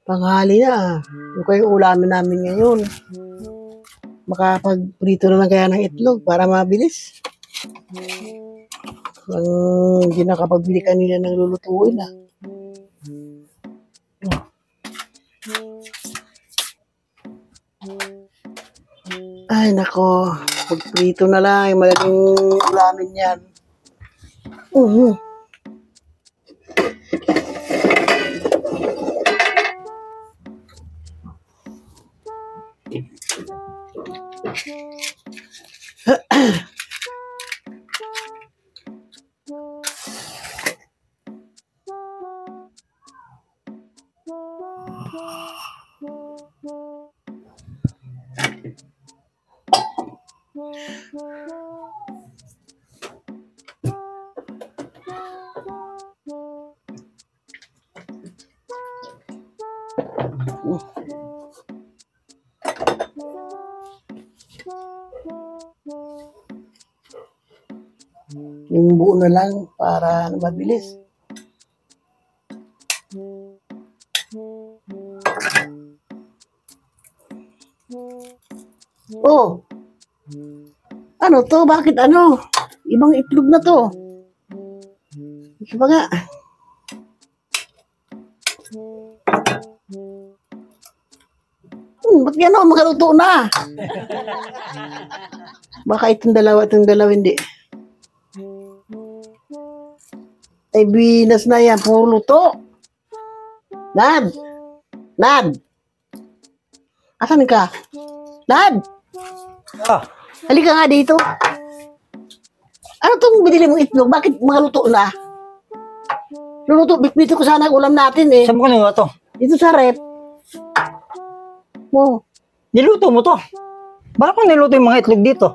Tanghali na. Yung kayong ulamin namin ngayon. Makapagprito na lang kaya ng itlog para mabilis. Ang hindi nakapagbili kanina ng lulutuin na. Ay, nako. Pagprito na lang. Malaking ulamin yan. Yung buo na lang para mabilis. Oh. Ano to? Bakit ano? Ibang itlog na to. Iba nga. Ba't gano'n? Magaluto na. Baka itong dalawa hindi. Ay, binas na yan. Puro luto. Nad! Asan ka? Nad! Halika nga dito. Ano itong binili mong itlog? Bakit mga luto na? Luluto, bitbito ko sana ang ulam natin eh. Saan mo kinuha to? Dito sa rep. Oh. Niluto mo to? Bakit mo niluto yung mga itlog dito?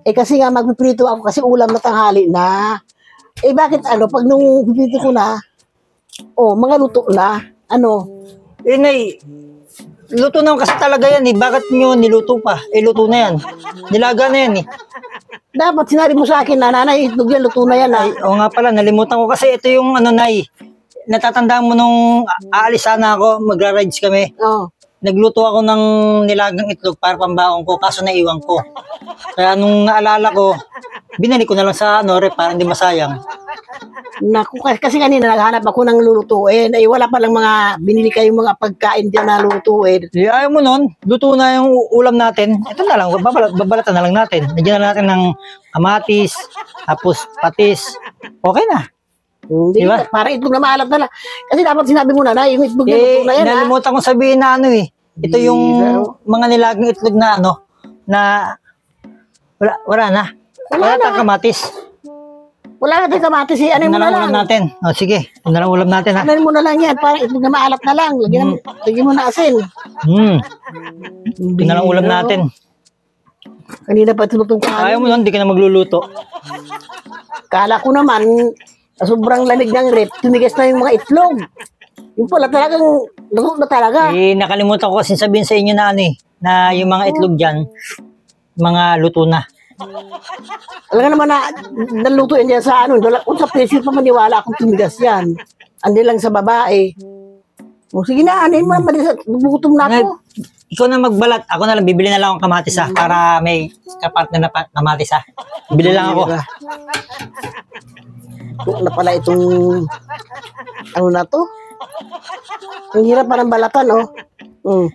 Eh kasi nga magpiprito ako kasi ulam na tanghali na. Eh bakit ano, pag nung pipito ko na, oh, mga luto na, ano? Eh, Nay, luto na kasi talaga yan eh. Bakit nyo niluto pa? Eh, luto na yan. Nilaga na yan eh. Dapat sinabi mo sa akin na, nanay, itlog yan, luto na yan ha. Ay, oo nga pala, nalimutan ko kasi ito yung ano, Nay. Natatandaan mo nung aalis sana ako, magra-rides kami. Oh. Nagluto ako ng nilagang itlog para pambaon ko, kaso naiwan ko. Kaya nung naalala ko, binalik ko na lang sa ano, rep para hindi masayang. Naku, kasi kanina naghanap ako ng lulutuin. Eh, wala palang mga, binili kayong mga pagkain dyan na lulutuin. Eh, ayaw mo nun, luto na yung ulam natin. Ito na lang, babalatan na lang natin. Nagyan na natin ng kamatis, tapos patis. Okay na. Hindi, diba? Para itlog na maalat na lang. Kasi dapat sinabi mo na, yung itlog na luto na yan ha. Nalimutan ko sabihin na ano eh. Ito yung mga nilagang itlog na ano, na wala na. Wala na kamatis. Wala natin kamatis eh. Ano mo na lang? Ulam natin. O sige, ano lang ulam natin ha. Ano mo na lang yan, para itlog na maalat na lang. Lagyan mo na asin. Ito na lang ulam natin. Kanina pa tinutong ko. Ayaw mo nun, hindi ka na magluluto. Kala ko naman, sa sobrang lamig ng rep, tumigas na yung mga itlog. Yung pala talagang luto na talaga. Eh, nakalimutan ko kasi sabihin sa inyo na ano eh, na yung mga itlog dyan, mga luto na. Alam naman na naluto yan dyan sa ano, kung sa pressure pa maniwala akong tumigas yan. Andi lang sa babae. O sige na, ano yung bugutom na ako. Ikaw na magbalat, ako na lang, bibili na lang akong kamatis ha, para may kapartner na kamatis ha. Bibili lang ako. Ito na pala itong, ano na to? Ang hirap parang balatan, oh.